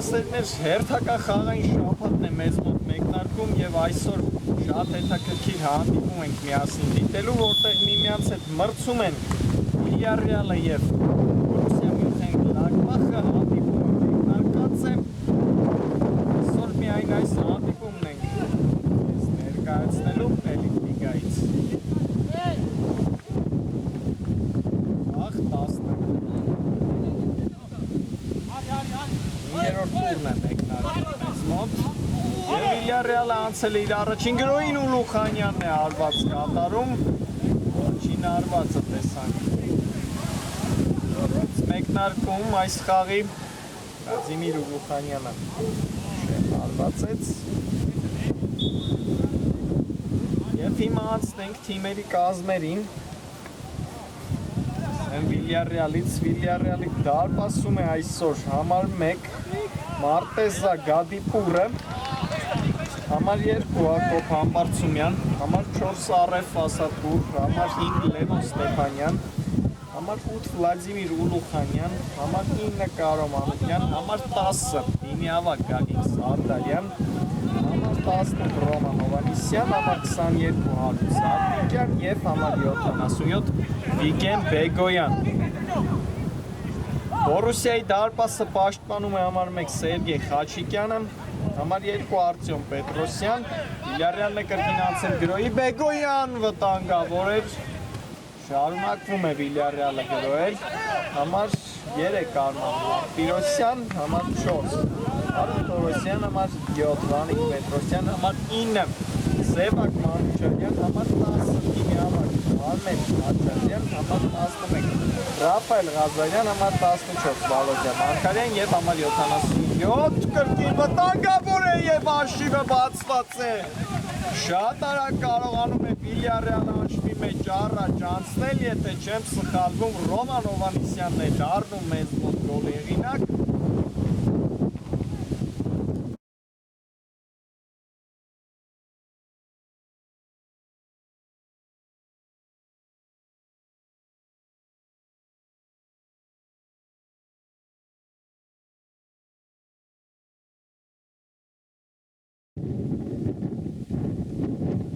Ուսումնասիրներ հերթական խաղային շաբաթն է մեզ մոտ մեկնարկում եւ այսօր շատ հետաքրքիր հանդիպում ենք միասին դիտելու, որտեղ միմյանց հետ մրցում են Villarreal-ը եւ Borussia Mönchengladbach-ը հանդիպումը մեկնարկած է։ Այսօր միայն այս հանդիպումն ենք ներկայացնելու Էլիտ լիգայից։ Երրորդ տուրն է մեկնարկում մեզ մոտ եւ Villarreal-ը անցել է իր առաջին գրոյին ու Լուխանյանն է արված կատարում, առաջին արվածը տեսանք։ Մեկնարկում այս խաղի Կազիմիր Լուխանյանը արվածեց եւ հիմա անցնենք թիմերի կազմերին։ Villarreal-ի դարպասում է այսօր համար 1 Մարտեզա Գադիպուրը, համար 2 Հակոբ Համբարձումյան, համար 4 Արեֆ Ասատուր, համար 5 Լևոն Ստեփանյան, համար 8 Վլադիմիր Ուլուխանյան, համար 9 Կարո Մանուկյան, համար 10 Դիմիավա Գագիկ Սարդարյան, համար 10 Ռոման Հովանիսյան, համար 22 Հարություն Սարդիկյան եւ համար 77 Վիգեն Բեգոյան։ Բորուսիայի դարպասը պաշտպանում է համար 1 Սերգեյ Խաչիկյանը, համար 2 Արտյոմ Պետրոսյան, Villarreal-ն է կրկին անցել գրոյի Բեգոյան վտանգավոր էր, շարունակվում է Villarreal-ը գրոյել, համար 3 Արման Մարտիրոսյան, համար 4 Արուն Թորոսյան, համար 7 Վանիկ Պետրոսյան, համար 9 Սևակ Մանուչարյան, համար 10 Դիմիավակ Արմեն Աջարյան, համար 11 Ռաֆայել Ղազարյան, համար 14 Վալոդիա Մարկարյան եւ համար 77 կրկին վտանգավոր է եւ արշիվը բացված է։ Շատ արագ կարողանում է Villarreal-ը անշվի մեջ առաջ անցնել, եթե չեմ սխալվում, Ռոման Հովանիսյանն է դառնում մեզ մոտ գոլի հեղինակ։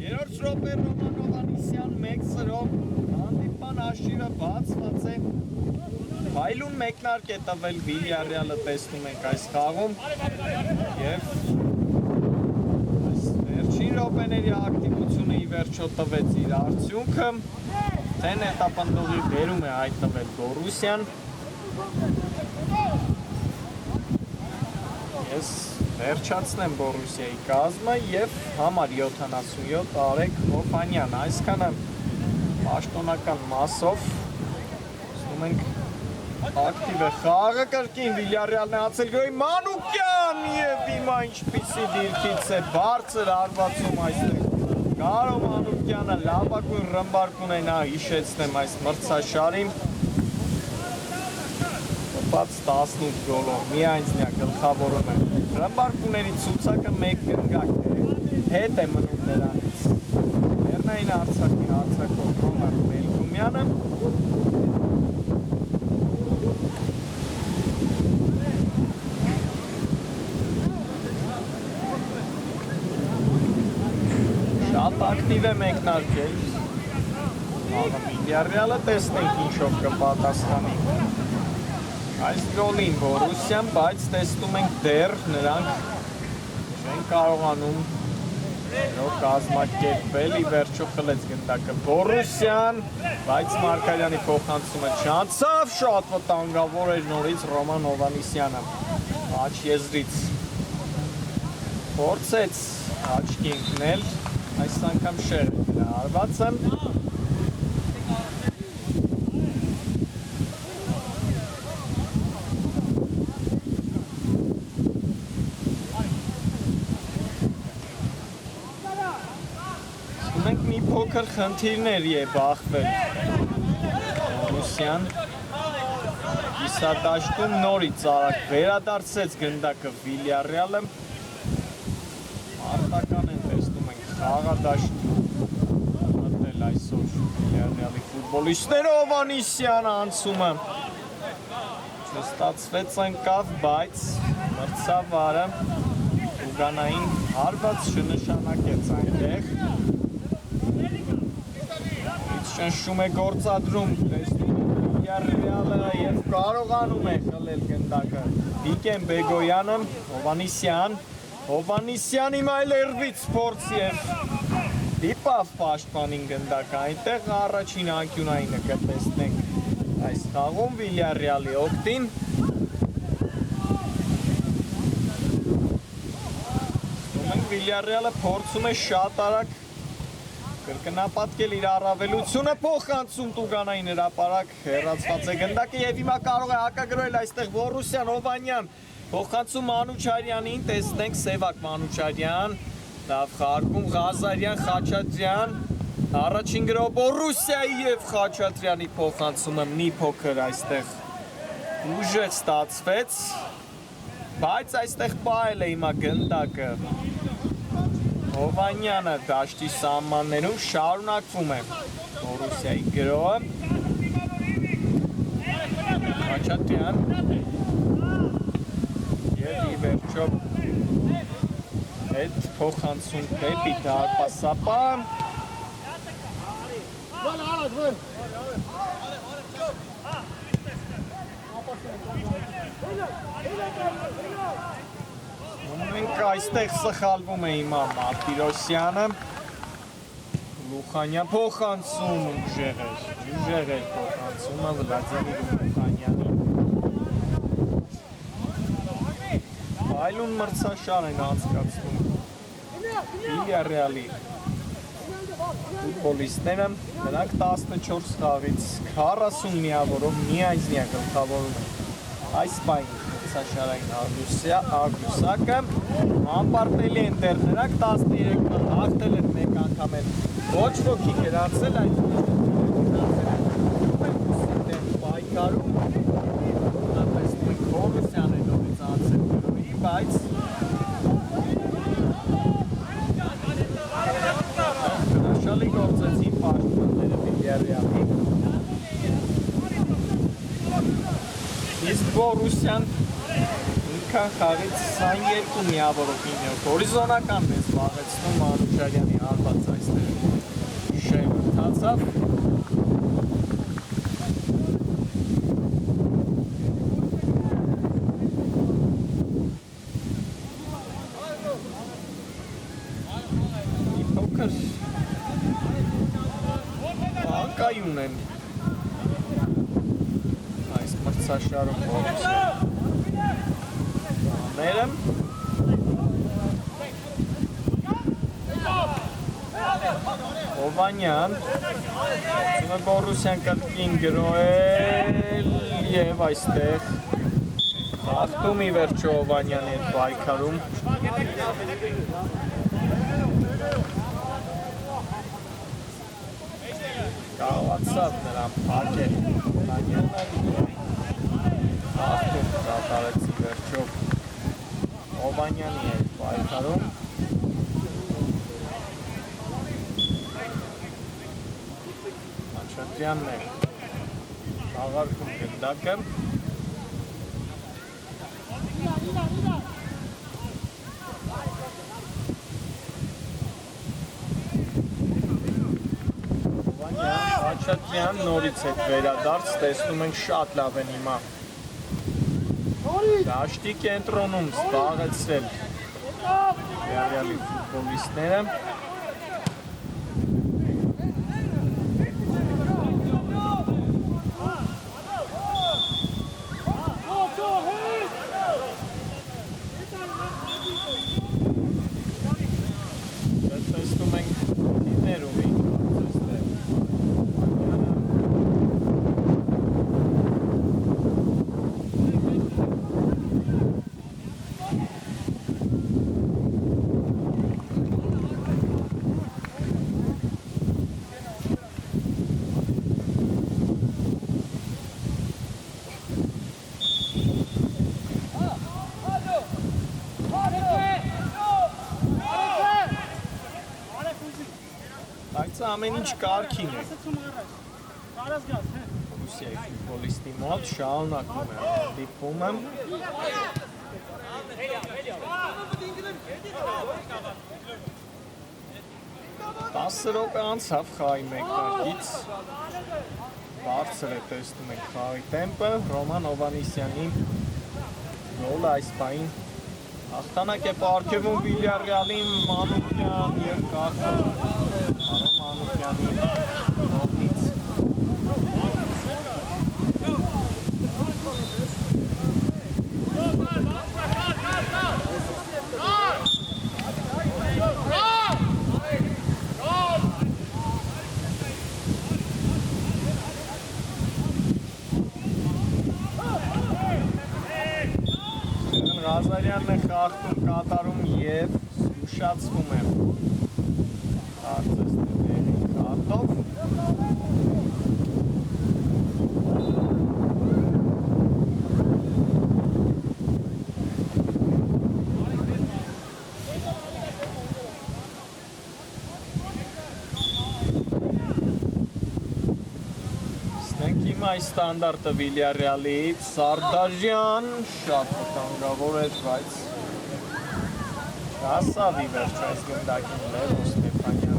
Երրորդ րոպե Ռոման Հովանիսյան 1-0 հանդիպման հաշիվը բացված է։ Փայլուն մեկնարկ է տվել Villarreal-ը տեսնում ենք այս խաղում եւ վերջին րոպեների ակտիվությունը ի վերջո տվեց իր արդյունքը։ Թեն հետապնդողի վերում է հայտնվել Բորուսիան։ Ես վերջացնեմ Բորուսիայի կազմը եւ համար 77 Արեգ Հոփանյան, այսքանը պաշտոնական մասով ասում ենք ակտիվ է խաղը կրկին Villarreal-ն է անցել գրոյի Մանուկյան եւ հիմա ինչպիսի դիրքից է բարձր արվածում այստեղ Կարո Մանուկյանը լավագույն ռմբարկ ունենա, հիշեցնեմ այս մրցաշարին բաց 18 գոլով միայնձնյա գլխավորում է ռմբարկուների ցուցակը մեկ գնգակ հետ է մնում նրանից Լեռնային Արցախի հարձակվող Ռոման Մելքումյանը շատ ակտիվ է մեկնարկել Villarreal-ը տեսնենք ինչով կպատասխանի այս գոլին Բորուսիան, բայց տեսնում ենք դեռ նրանք չեն կարողանում կազմակերպել, ի վերջո խլեց գնդակը Բորուսիան, բայց Մարկարյանի փոխանցումը չանցավ, շատ վտանգավոր էր նորից Ռոման Հովանիսյանը աչ եզրից փորձեց աչքի ընկնել, այս անգամ շեր արվածը մի փոքր խնդիրների է բախվել Բորուսիան կիսադաշտում նորից արագ վերադարձեց գնդակը Villarreal-ը արտական են տեսնում ենք խաղադաշտ մտնել այսօր Villarreal-ի ֆուտբոլիստները Հովանիսյան անցումը չստացվեց ընկավ, բայց Մրցավարը ուգանային հարված չնշանակեց այնտեղ։ Շնշում է գործադրում, Վիլյարռեալը և կարողանում է խլել գնդակը։ Վիգեն Բեգոյանը, Հովանիսյանի մայլերվից փորձ և դիպավ պաշտպանին գնդակը, այնտեղ առաջին անկյունայինը կտեսնենք այս խաղում Վիլյարռեալի օգտին։ Վիլյարռեալը փորձում է շատ արագ կրկնապատկել իր առավելությունը, փոխանցում Տուգանային հրապարակ, հեռացված է գնդակը և հիմա կարող է հակագրել այստեղ Բորուսյան, Հովանյան, փոխանցում Մանուչարյանին, տեսնենք Սևակ Մանուչարյան, լավ խաղարկում Ղազարյան, Խաչատրյան, առաջին գրով Բորուսիայի և Խաչատրյանի փոխանցումը մի փոքր այստեղ ուժեղ ստացվեց, բայց այստեղ պահել է հիմա գնդակը։ Հովանյանը դաշտի սահմաններում շարունակվում է Բորուսիայի գրոհը։ Խաչատրյան և ի վերջո հետ փոխանցում դեպի դարպասապա։ Մենք այստեղ սխալվում է հիմա Մարտիրոսյանը, Լուխանյան փոխանցում ուժեղ էր փոխանցումը Վլադիմիր Լուխանյանի։ Այլուն մրցաշար են անցկացնում Վիլյարռեալի ֆուտբոլիստները, նրանք 14 խաղից 40 միավորով միայնյա գլխավորում են այս պահին մրցաշարային աղյուսակը, անպարտելի են դեռ նրանք 13 հաղթել են մեկ անգամ են ոչ ոքի գրանցել այդ պայքարում տեսնում Բորուսյան է նորից անցել գրոհի, բայց հրաշալի գործեցին պաշտպանները Վիլյարռեալի։ Իսկ Բորուսյան ինքան խաղից 22 միավորով 9 հորիզոնականն է զբաղեցնում Մանուչարյանի հարված այստեղ շեմ ընթացավ։ Մի փոքր բանկայուն են այս մրցաշարում Բորուսյանները։ Հովանյան, Բորուսյան կրկին գրոհել և այստեղ հաղթում ի վերջո Հովանյանի հետ պայքարում։ Կարողացավ նրան փակել հաղթում կատարեց ի վերջո Հովանյանի հետ պայքարում։ Խաչատրյանն է խաղարկում գնդակը։ Խաչատրյան նորից հետ վերադարձ, տեսնում ենք շատ լավ են հիմա դաշտի կենտրոնում զբաղեցրել Վիլյարռեալի ֆուտբոլիստները։ Տեսնում ենք դիներում Բայց ամեն ինչ կարգին է։ Ռուսիայի ֆուտբոլիստի մոտ շարունակում է դիպումը։ Տասը րոպե անցավ խաղի մեկ տակից, բարձր է տեսնում ենք խաղի տեմպը, Ռոման Հովհաննիսյանի գոլը այս պահին հաղթանակ է պարգևում Վիլյարեալին, Մանուկյան և կախում Արոն Մանուկյանի կողմից։ Ղազարյանն է խաղում կատարում և զգուշացվում է կարծեսների խաղով։ Ստենք իմ այս ստանդարտը Վիլյարեալից, Սարդարյան, շատ վտանգավոր էր, բայց հասավ ի վերջո այս գնդակին Լևո Ստեփանյանը։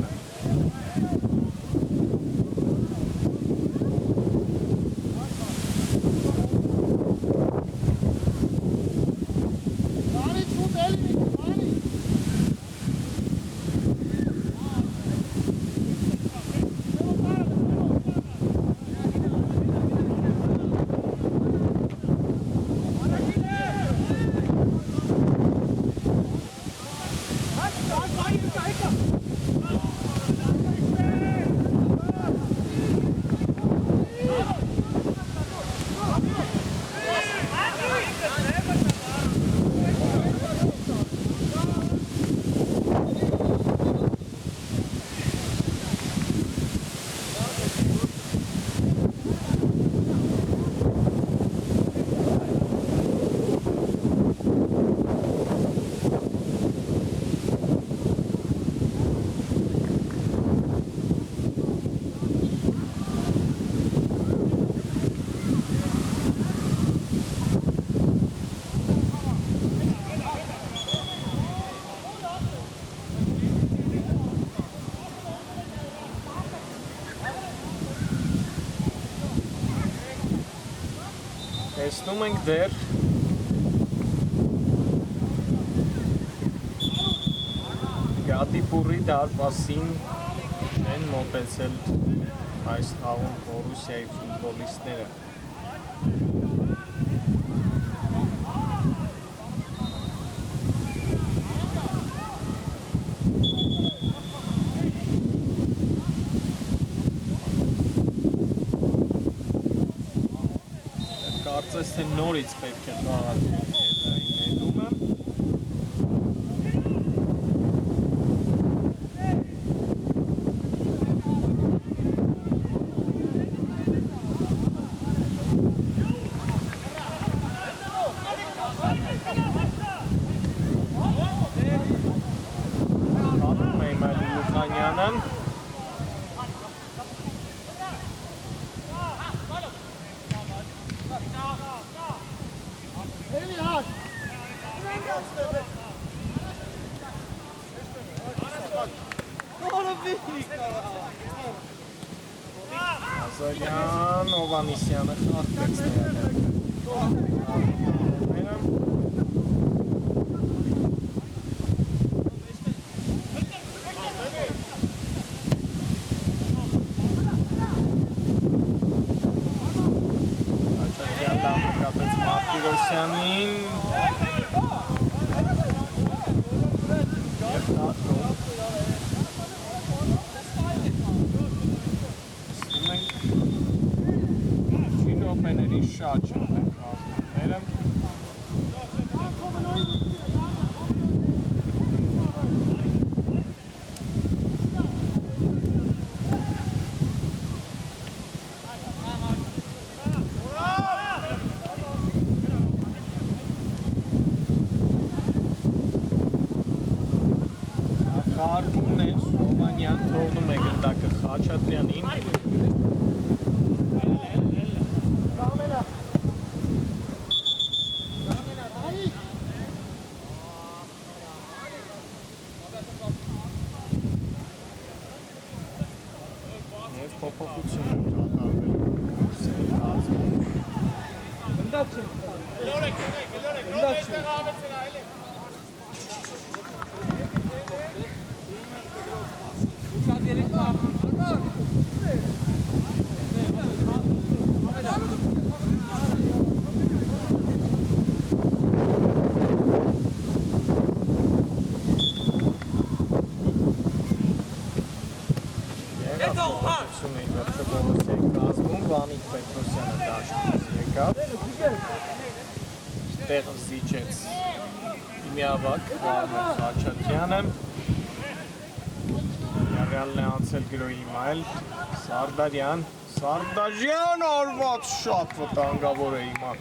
Տեսնում ենք դեռ Գատիպուրի դարպասին են մոտեցել այս խաղում Բորուսիայի ֆուտբոլիստները։ Կարծես թե նորից պետք է խաղացվի կետային ներումը։ Հանում է Մալի Լուխանյանը։ Ղազարյան, Հովհաննիսյանը խաղթեց Մարտիրոսյանին րոպեների շատ շատ են խաղները։ Խաղարկումներ, Հովհաննյան թողնում է գնդակը Խաչատրյանին։ Վանիկ Պետրոսյանը դաշտից եկավ, տեղ զիջեց իմիավակ Վարմեր Խաչատյանը, Յարյալն է անցել գրոյի մայլ, Սարդարյան արված շատ վտանգավոր է հիմա,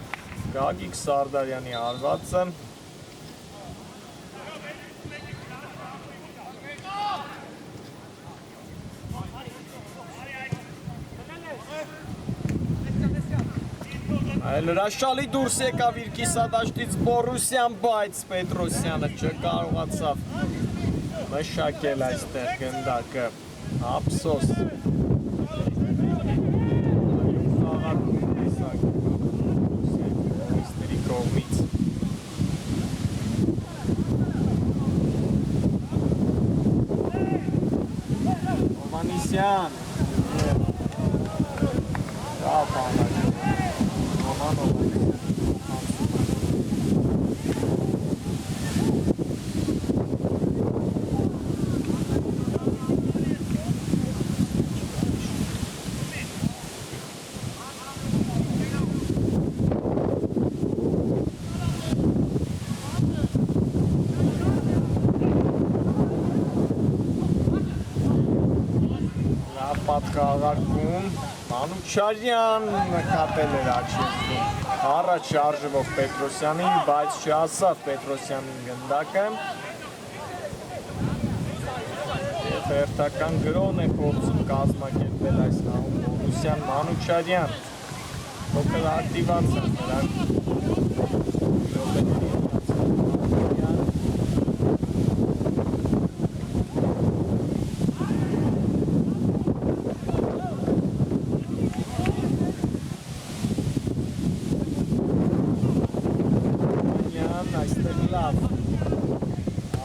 Գագիկ Սարդարյանի արվածը, Հրաշալի դուրս եկավ իր կիսադաշտից Բորուսյան, բայց Պետրոսյանը չկարողացավ մշակել այստեղ գնդակը, ափսոս։ Խաղարկումների կողմից։ Հովանիսյան։ Լավ բանակ։ Պատկաղարկում Մանուչարյան նկատել էր աչիզնում առաջ շարժվող Պետրոսյանին, բայց չասավ Պետրոսյանին գնդակը և հերթական գրոն է փորձում կազմակերպել այս նահում Բորուսյան Մանուչարյան փոքր ակտիվացիա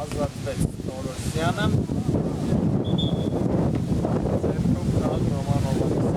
ազատվեց Տորոսյանը ձերքով կալ Ռոմանովանից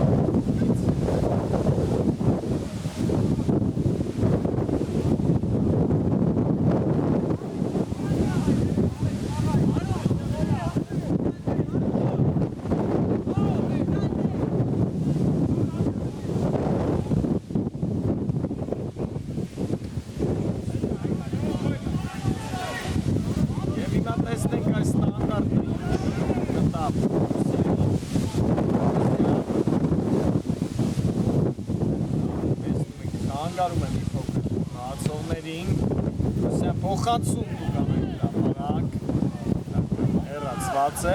տեսնենք այս ստանդարտը կտապ հանգարում եմ մի փոքր հացողներին Ռուսիան փոխանցում դու կանենք հրապարակ հեռացված է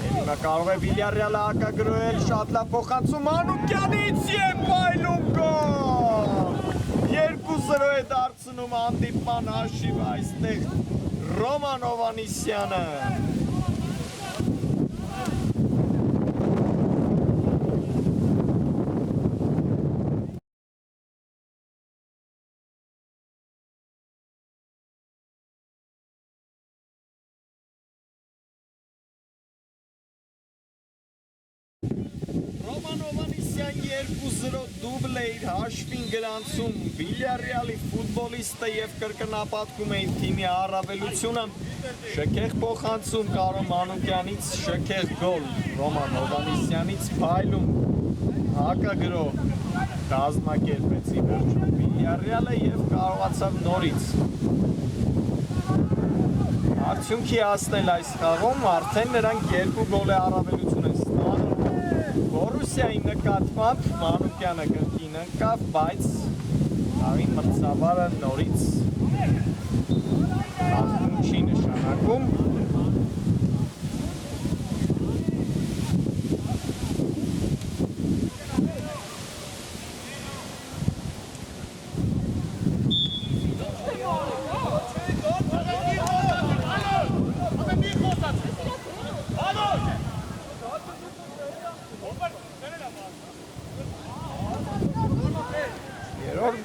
և հիմա կարող է Վիլյարյալը հակագրոհել շատ լավ փոխանցում Մանուկյանից և պայլում գոլ 2-0 է դարձնում հանդիպման հաշիվը այստեղ Ռոման Հովանիսյանը Ռոման Հովանիսյան 2-0 դուբլ է իր հաշվին գրանցում Վիլյարյալի ֆուտբոլիստը և կրկնապատկում է իր թիմի առավելությունը շքեղ փոխանցում Կարո Մանուկյանից շքեղ գոլ Ռոման Հովանիսյանից փայլում հակագրոհ կազմակերպեց ի վերջում Վիլյարյալը և կարողացավ նորից արդյունքի հասնել այս խաղում արդեն նրանք 2 գոլ է առավելություն են ստանում Բորուսիայի նկատմամբ Մանուկյանը կրկին ընկավ, բայց խաղի մրցավարը նորից խաղում չի նշանակում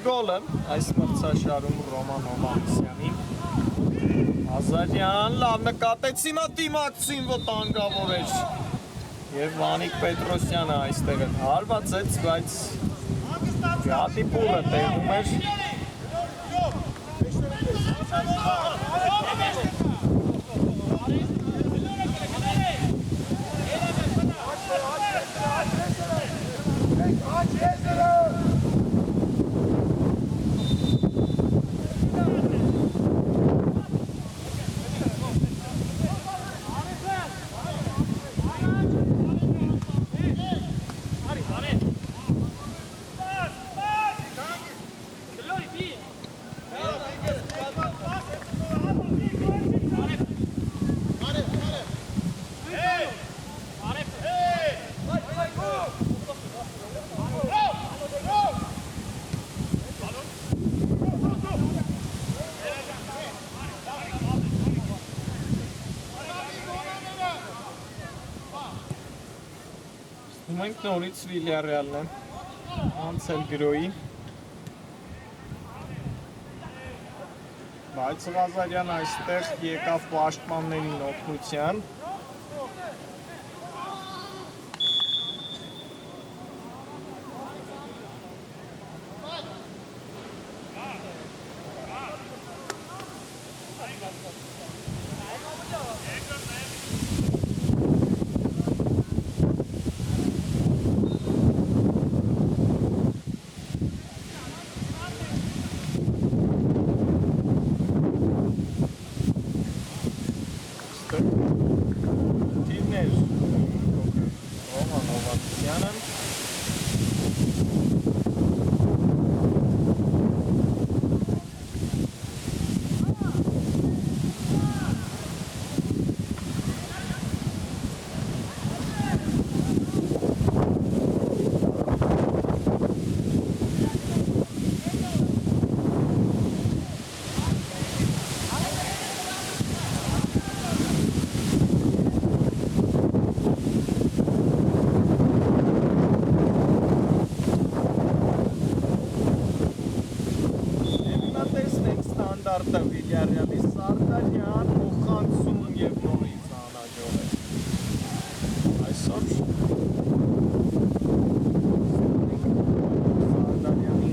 գոլը այս մրցաշարում Ռոման Հովհաննիսյանին Ազարյան լավ նկատեց հիմա դիմացին վտանգավոր էր եւ Վանիկ Պետրոսյանը այստեղ հարվածեց, բայց հատիպուրը տեղում էր Մենք նորից Վիլյարեալն են անցել գրոյի բայց Ղազարյան այստեղ եկավ պաշտպաններին օգնության Վիլյարեալի Սարդարյան Օխանցում և նորից անաջող է այսօր Սարդարյանի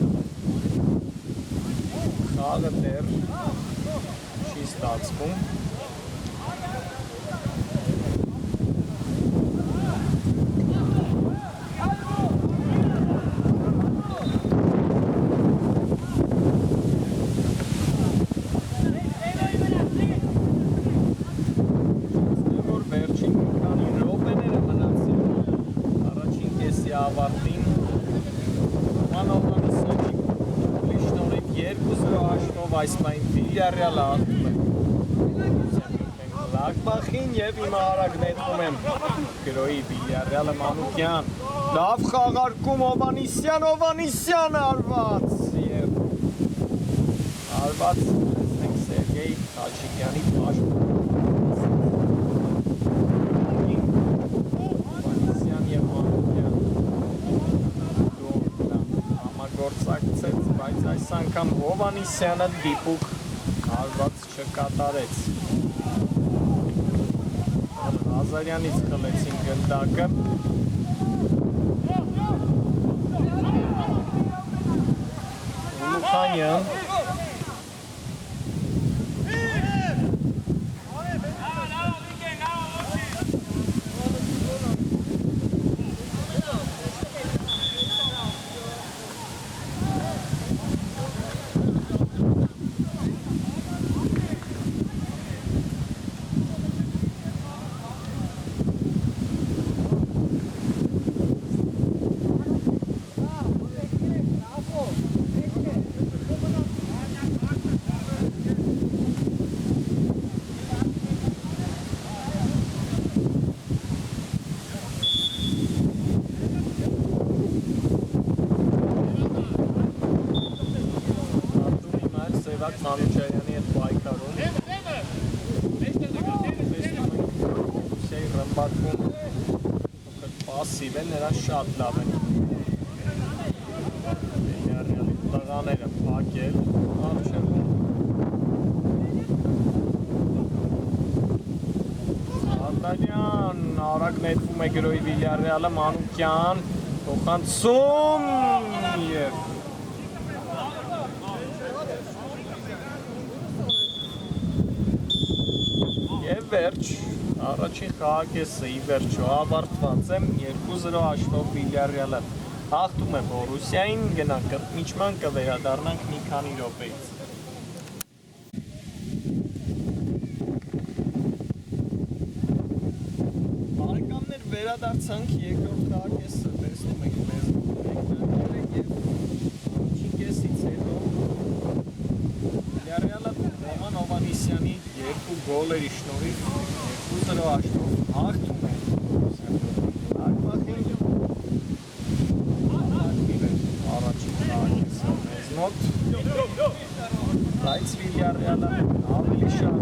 խաղը դեռ չի ստացվում ավարտին Ռոման Հովհաննիսյանի լիշնորիկ 2-0 հաշվով այս պայն Վիլյարեալը հաղթում է Ղարաբաղին և հիմա արագ նետվում են գրոյի Վիլյարեալը Մանուկյան լավ խաղարկում Հովհաննիսյան արված և արված Սերգեյ Թաջիկյանի պաշտպան գործակցեց, բայց այս անգամ Հովհաննիսյանը դիպուկ հարված չկատարեց Ղազարյանից խլեցին գնդակը Լուխանյան Մանուչարյանի հետ պայքարում Սեյ ռմբակում պասիվ է, նրան շատ լավ է Վիլյարեալի տղաները փակել արժևում Արտանյան արագ նետվում է գրոյի Վիլյարեալը Մանուկյան փոխանցում եւ վերջ առաջին խաղակեսը ի վերջո ավարտված է 2-0 հաշվով Վիլյարեալը հաղթում է Բորուսիային գնանք կրկնիչման կվերադառնանք մի քանի րոպեից Վերադարձանք երկրորդ խաղակեսը տեսնում եք մեզ էկրանները եւ առաջին կեսից հետո Վիլյարեալը Ռոման Հովհաննիսյանի 2 գոլերի շնորհիվ 2-0 հաշվով հաղթում է առաջին խաղակեսը մեզ մոտ բայց Վիլյարեալը ավելի շատ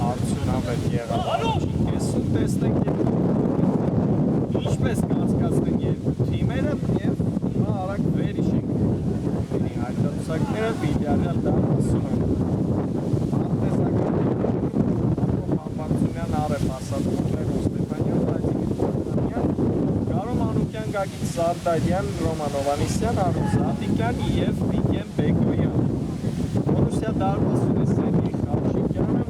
արդյունավետ եղավ առաջին կեսում տեսնենք ինչպես կանցկացնեն երկու թիմերը եւ հիմա արագ վերիշենք հայտարարությունները Վիլյարեալ դարձում են անտեսական Մամբարցունյան արև ասածներ Ստեփանյան Վլադիմիր Կարո Մանուկյան Գագիկ Սարդարյան Ռոման Հովհաննիսյան Արոն Զատիկյան եւ Վիգեն Բեգոյան Բորուսիա դարպասում է Սերգեյ Խավշիկյանը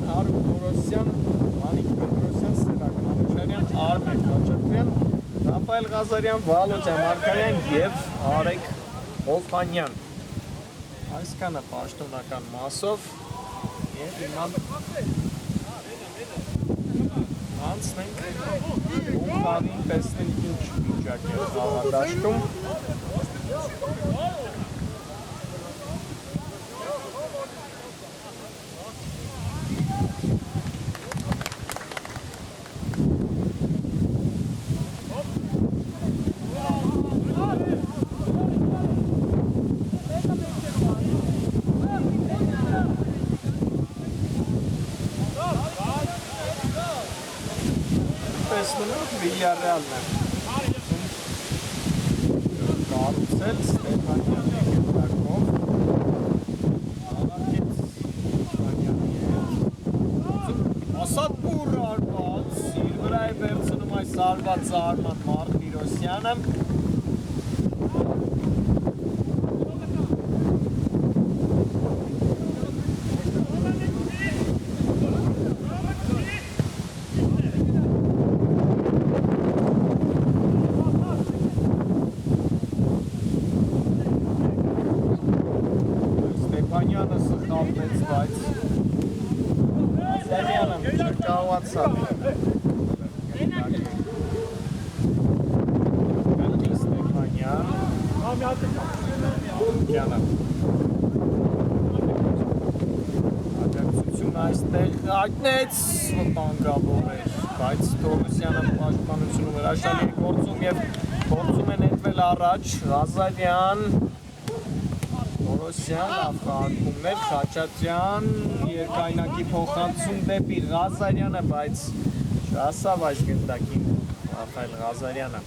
Հարուն Գորոսյան, Մանիկ Պետրոսյան, Սերակ Մանուչարյան, Արմեն Խաչատրյան, Ռաֆայել Ղազարյան, Վալոդիա Մարկարյան եւ Արեգ Հովհաննյան։ Այսքանը պաշտոնական մասով եւ հիմա անցնենք Ուղղավին տեսնենք ինչ վիճակ է խաղադաշտում։ Վիլյարեալն է կառուցել Ստեփանյանի գնդակով աղարկեց Ստեփանյանի ասատպուր արված իր վրա է վերցնում այս արված Արման Մարտիրոսյանը այստեղ ակնեց վտանգավոր էր, բայց Թովոսյանը պաշտպանությունը հրաշալի է գործում և գործում է նետվել առաջ, Ղազարյան, Թովոսյան, ավխաղակումներ, Խաչատրյան, երկայնակի փոխանցում դեպի Ղազարյանը, բայց չասավ այս գնդակին Ռաֆայել Ղազարյանը։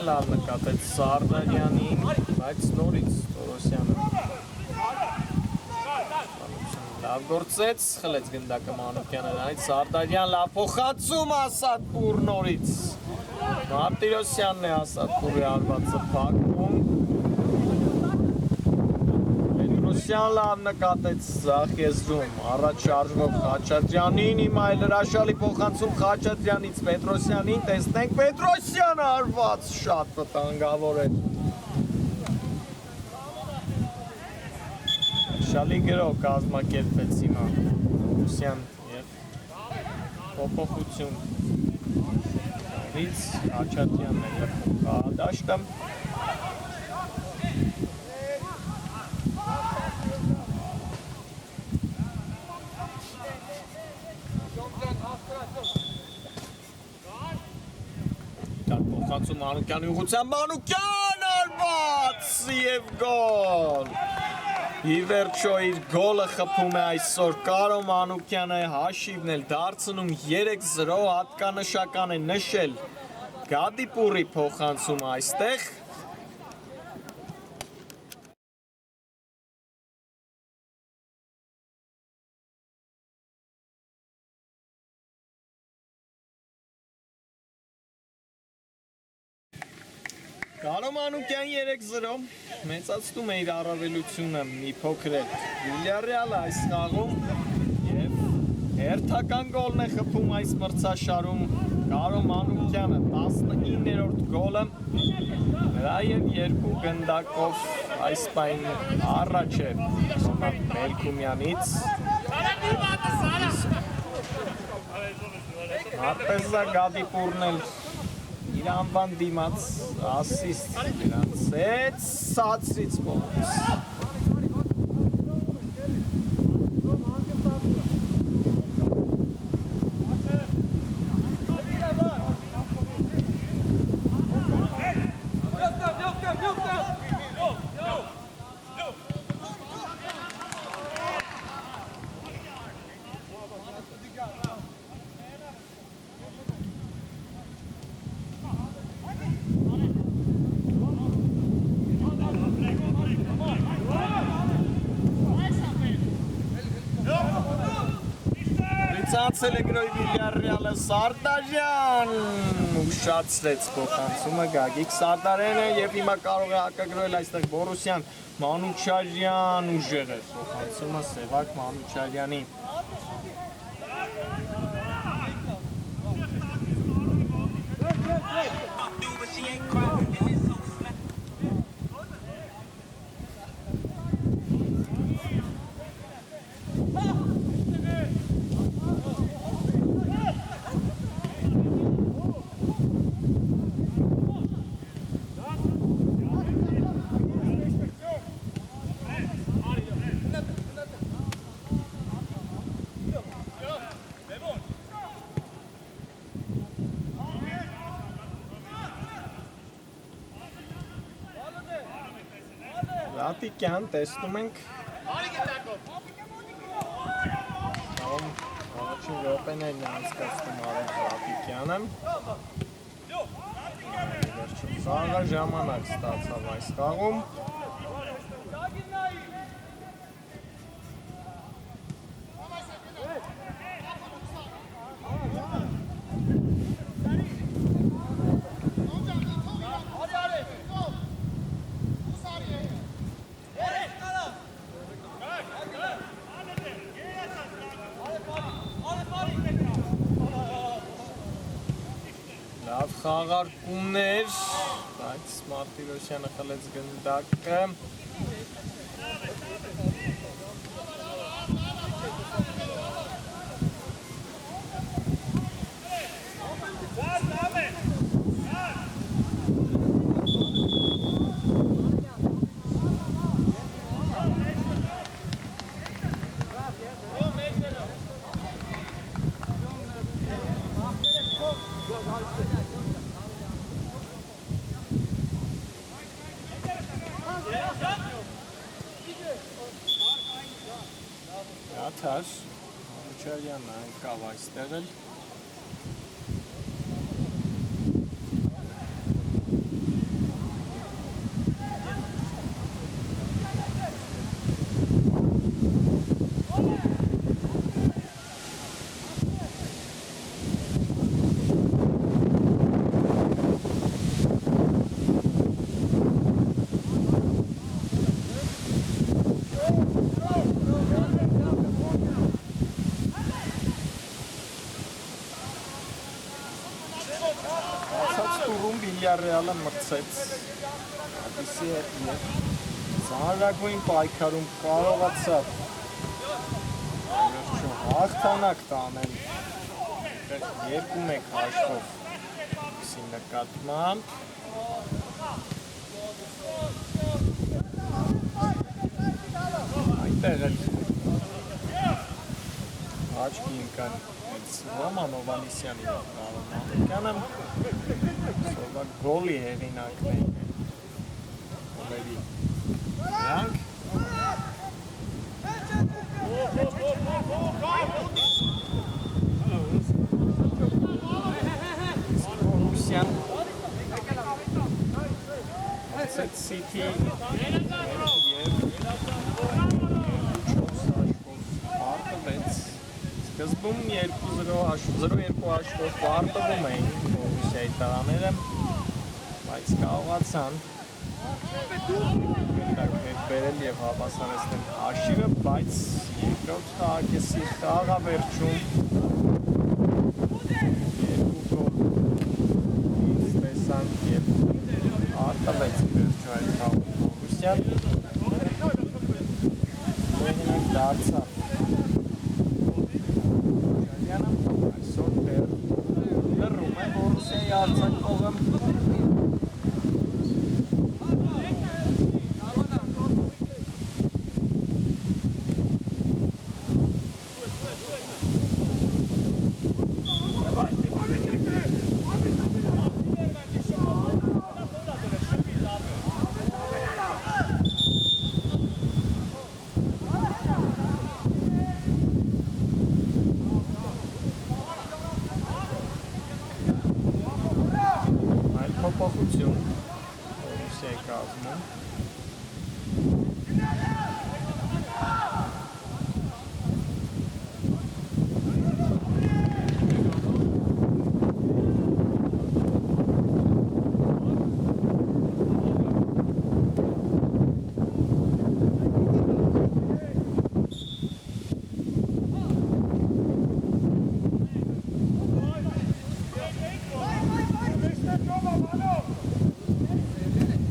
Լավ նկատեց Սարդարյանին, բայց նորից Թորոսյանը Լավ գործեց, խլեց գնդակը Մանուկյանը, նայեց Սարդարյան լավ փոխանցում Ասադպուր նորից։ Մարտիրոսյանն է Ասադպուրի արվածը փակում։ Պետրոսյան լավ նկատեց ձախ եզրում, առաջ շարժվող Խաչատրյանին, հիմա էլ հրաշալի փոխանցում Խաչատրյանից Պետրոսյանին, տեսնենք Պետրոսյանը արված շատ վտանգավոր է։ Շալի գրով կազմակերպեց հիմա Ռուսյան և փոփոխություն նորից Խաչատրյանն է գրքում կահադաշտը փոխանցում Մանուկյանի ուղղությամբ Մանուկյան արված և գոլ Ի վերջո իր գոլը խփում է այսօր Կարո Մանուկյանը հաշիվն էլ դարձնում 3-0 հատկանշական է նշել Գադիպուրի փոխանցումը այստեղ Կարո Մանուկյան 3-0 մեծացնում է իր առավելությունը մի փոքր է Վիլյարեալը այս խաղում և հերթական գոլն է խփում այս մրցաշարում Կարո Մանուկյանը 19-րդ գոլը նրա և երկու գնդակով այս պայն առաջ է Մելքումյանից Արտեզա Գադիպուրն էլ իր անվան դիմաց ասիստ գրանցեց սացրից փողոց Ցածել է գրոյ Վիլյարեալը Սարդարյան ուշացրեց փոխանցումը Գագիկ Սարդարյանը և հիմա կարող է հակագրոյել այստեղ Բորուսյան Մանուչարյան ուժեղ է փոխանցումը Սևակ Մանուչարյանի Լատիկյան տեսնում ենք առաջին րոպեներն է անցկացնում Արեգ Լատիկյանը վերջին խաղը ժամանակ ստացավ այս խաղում Լավ խաղարկումներ, բայց Մարտիրոսյանը խլեց գնդակը Աթար, Մանուչարյանն անկավ այստեղ էլ Վիլյարեալը մրցեց Կադիսի հետ և ծանրագույն պայքարում կարողացավ վերջում հաղթանակ տանել 2-1 հաշվով Կադիսի նկատմամբ այնտեղ էլ աչքի ընկան Ռոման Հովհաննիսյանի Մանուկյանը սովորաբար գոլի հեղինակն էին գոլերի նրանք Ռուսյան Set City և Սկզբում 0-2 հաշվով պարտվում էին Ռուսիայի տղաները, բայց կարողացան բերել և հավասարեցնել հաշիվը, բայց երկրորդ խաղակեսի խաղավերջում 2 գոլ տեսան և արտվեց վերջում այդ խաղում Ռուսիան հեղինակ դարձավ արձակողը փոփոխություն Ռուսիայի կազմում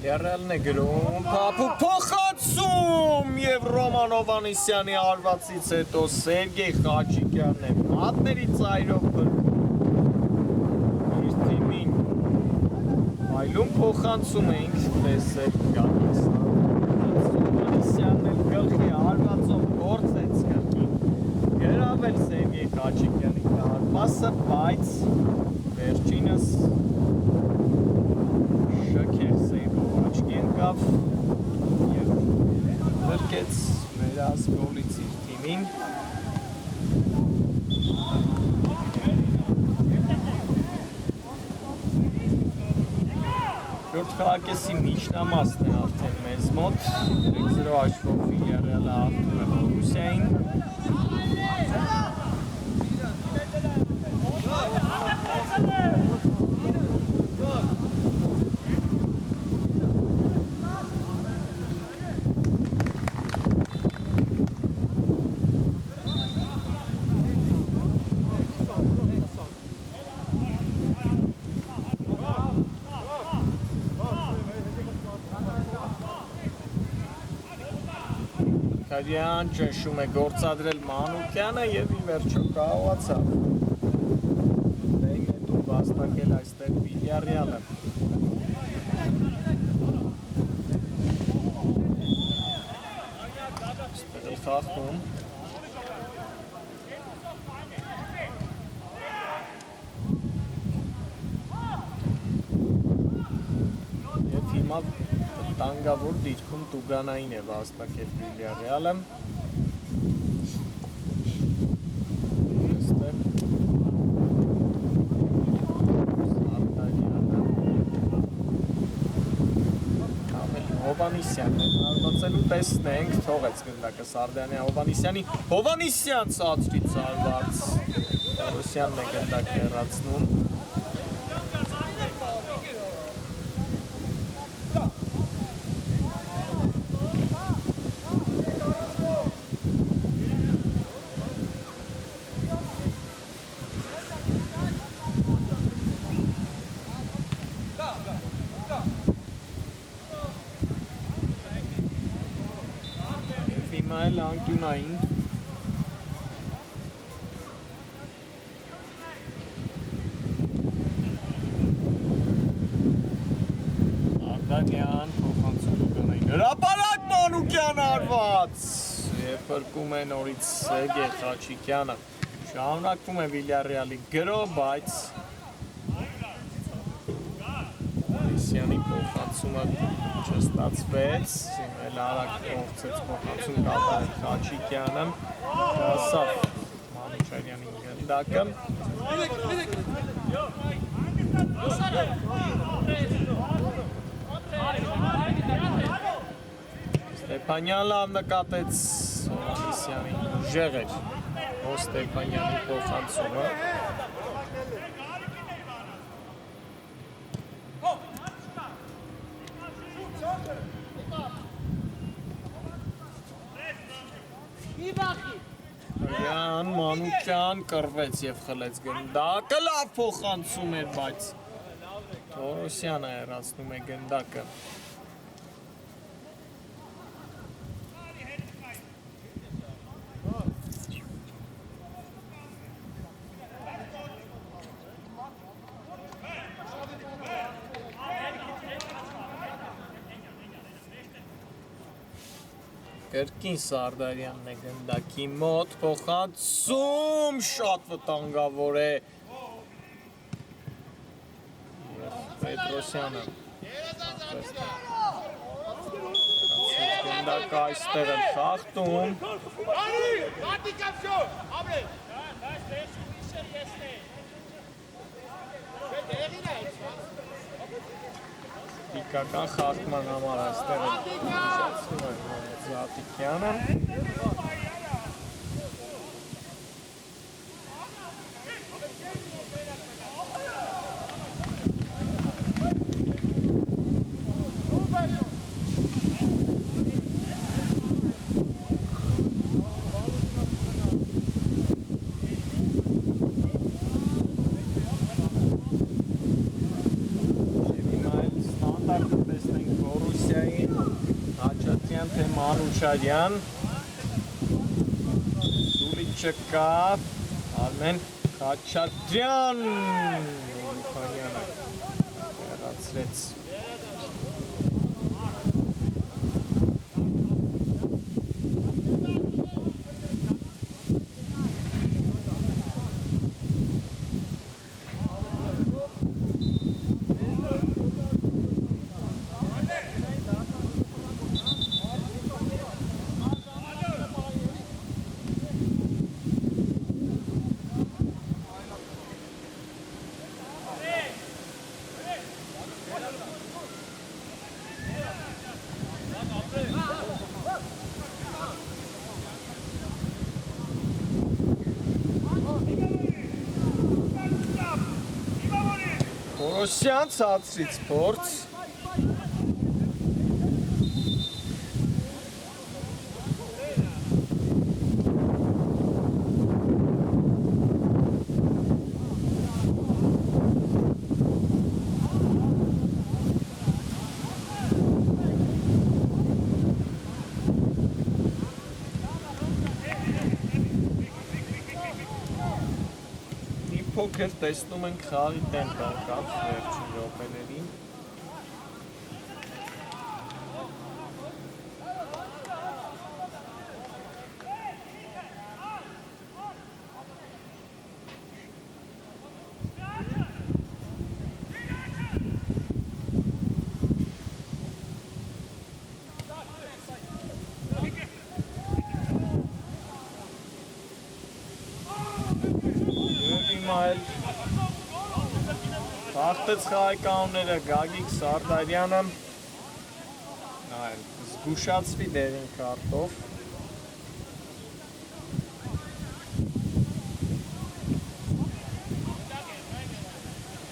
Եռելն է գրում Փափուկ փոխանցում և Ռոման Հովհաննիսյանի արվածից հետո Սերգեյ Խաչիկյանն է մատների ծայրով իր թիմին այլում փոխանցում էինք տեսել գալիս Հովհաննիսյանն էլ գլխի արվածով գործեց գլխին գրավել Սերգեյ Խաչիկյանի կարպասը, բայց վերջինս շքեղ սեյվով աչքի ընկավ և գրկեց վերաս գոլից իր թիմին Երկրորդ խաղակեսի միջնամասն է արդեն մեզ մոտ 3-0 հաշվով Վիլյարեալը հաղթում է Բորուսիային Քարյան ճնշում է գործադրել Մանուկյանը և ի վերջո կարողացավ նետում վաստակել այստեղ Վիլյարեալը այստեղ է խաղում և հիմա տանգավոր դիրքում Տուգանային է վաստակել Վիլյարեալը այստեղ Հովհաննիսյանն է հարվածելու տեսնենք թողեց գնդակը Սարդյանի Հովհաննիսյան ծածկի ծարված Ռուսյանն է գնդակ հեռացնում անկյունային Արտակյան փոխանցում կնային հրապարակ Մանուկյան արված և պրկում է նորից Սերգեյ Խաչիկյանը շարունակվում է Վիլյարեալի գրո, բայց Մարիսյանի փոխանցումը չստացվեց, էլ արագ փոխեց փոխանցում կատարել Խաչիկյանը, հասավ Մանուչարյանի գնդակը Ստեփանյան լավ նկատեց Մարիսյանի ուժեղ էր Ստեփանյանի փոխանցումը Մանուկյան կռվեց և խլեց գնդակը, լավ փոխանցում էր, բայց Թորոսյանը հեռացնում է գնդակը Կրկին Սարդարյանն է գնդակի մոտ, փոխանցում շատ վտանգավոր է Պետրոսյանը գնդակը այստեղ են խախտում Դիկական խախտման համար այստեղ շացնում է Զատիկյանը Մանուչարյան Սուլիչը կավ Արմեն Խաչատրյան Լուխանյանը հեռացրեց Թորոսյան ցածրից փորձ Փոքր տեսնում ենք խաղի տեմպը կապ վերջին րոպեներին Խախտեց խաղայկանները Գագիկ Սարդարյանը զգուշացվի դերին քարտով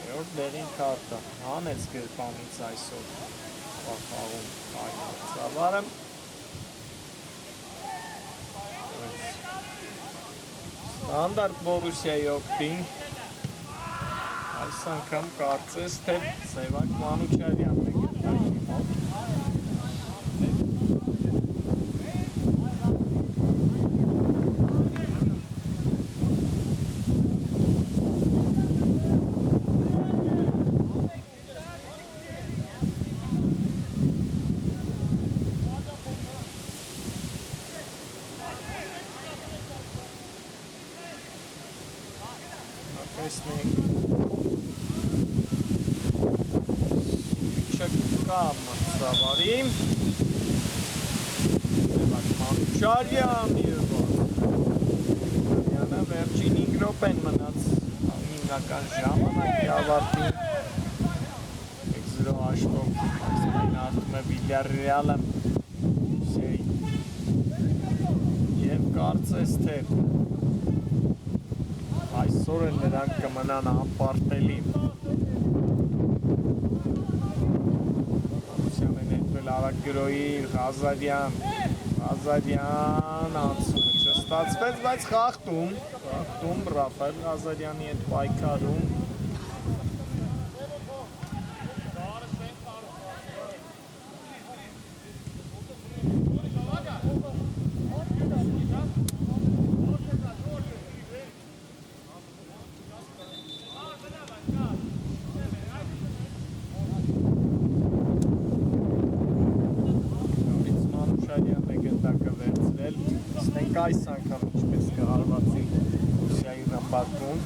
երրորդ դերին քարտը հանեց գրպանից այսօր խաղում ծավալը Ստանդարտ Բորուսիայի օգտին Այս անգամ կարծես թե Սևակ Մանուչարյանն է գնդակի մոտ տեսնենք չկա մրցավարի Մանուչարյան և վերջին 5 րոպեն մնաց հիմնական ժամանակի ավարտին 1-0 հաշվով արդում է Վիլյարռեալը և կարծես թե այսօր էլ նրանք կմնան անպարտելի Սյանը նետվել Արագ գրոյի Ղազարյան անցումը չստացվեց, բայց խաղթում Ռաֆայել Ղազարյանի հետ պայքարում այս անգամ ինչպես կհարվածի Ռուսիայի ռմբակում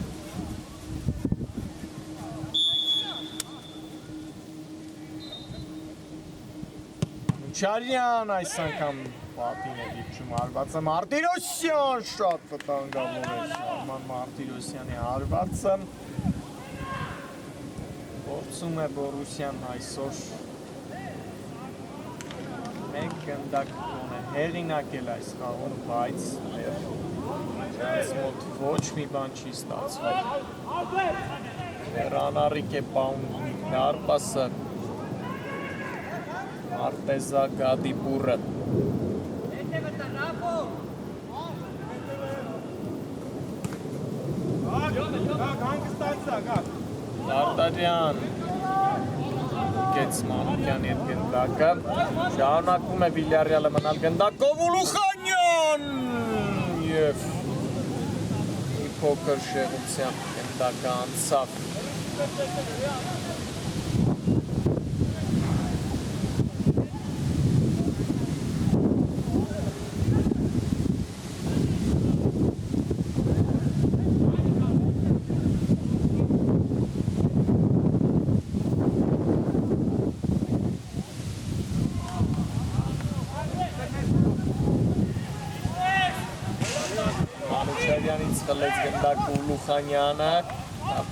Մանուչարյան այս անգամ պատին է դիպչում հարվածը Մարտիրոսյան շատ վտանգավոր է Արման Մարտիրոսյանի հարվածը փորձում է Բորուսյան այսօր մեկ գնդակ հեղինակել այս խաղում, բայց նրանց մոտ ոչ մի բան չի ստացվել Հեռանարիկ է պաունդի դարպասը Արտեզա Գադիպուրը Դարդարյան Գեց Մանուկյանի հետ գնդակը շարունակում է Վիլյարռեալը մնալ գնդակով Ուլուխանյան և մի փոքր շեղությամբ գնդակը անցավ Խլեց գնդակ Ուլուխանյանը,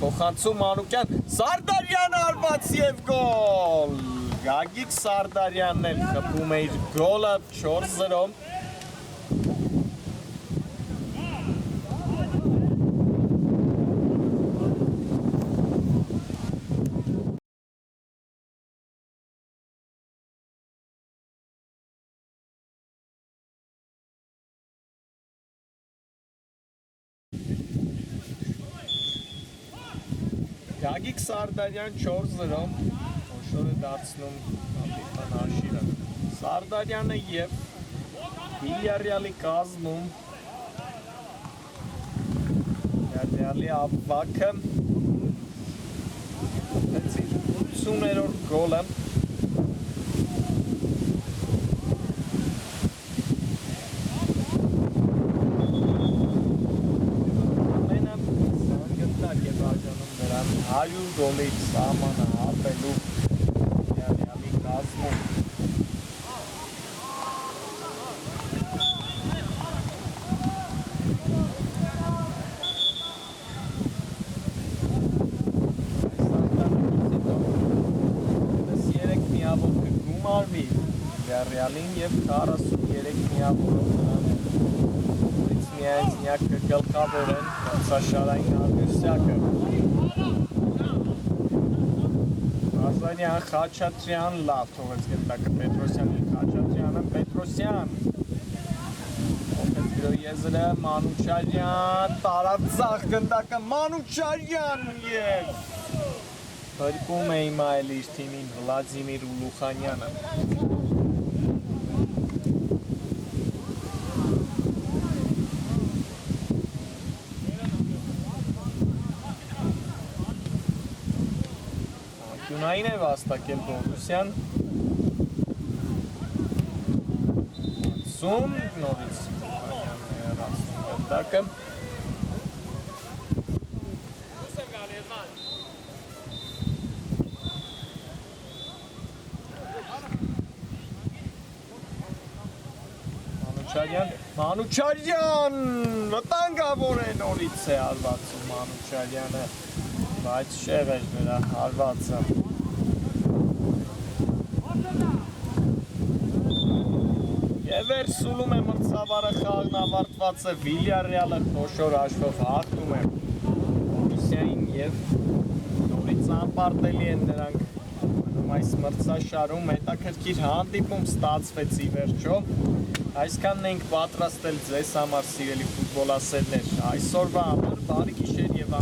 փոխանցում Մանուկյան, Սարդարյանը արված և գոլ, Գագիկ Սարդարյանն էլ խփում է իր գոլը 4-0 Գագիկ Սարդարյան 4-0 Օշորը դարձնում ապիխան հաշիրը Սարդարյանը և Վիլյարռեալի կազմում Վիլյարռեալի ավվակը Հեցիր 80-րդ գոլը Նրան 100 գոլի սահմանը հապելու Վիլյարռեալի կազմում Մարվի Վիլյարռեալին և 43 միավորով նրանից միայնյակը գլխավոր են մրցաշարային աղյուսյակը Ղազարյան, Խաչատրյան, լավ թողեց գնդակը Պետրոսյանին, Խաչատրյանը, Պետրոսյան Ոպետ գրոյի եզրը, Մանուչարյան, տարավ ձախ գնդակը, Մանուչարյան և Հրկում է հիմա էլ իր թիմին Վլադիմիր Ուլուխանյանը Անկյունային է վաստակել Բորուսյան Անցում, նորից Ուլուխանյանն է հեռացնում գնդակը Մանուչարյան, վտանգավոր է նորից է հարվածում Մանուչարյանը, բայց շեղ էր նրա հարվածը։ Եվ վերսուլում է մրցավարը խաղն ավարտված է, Վիլյարեալը խոշոր հաշվով հաղթում է Բորուսիային և նորից անպարտելի են նրանք այս մրցաշարում հետաքրքիր հանդիպում ստացվեց ի վերջո, այսքանն ենք պատրաստել ձեզ համար սիրելի ֆուտբոլասերներ, այսօրվա համար բարի գիշեր և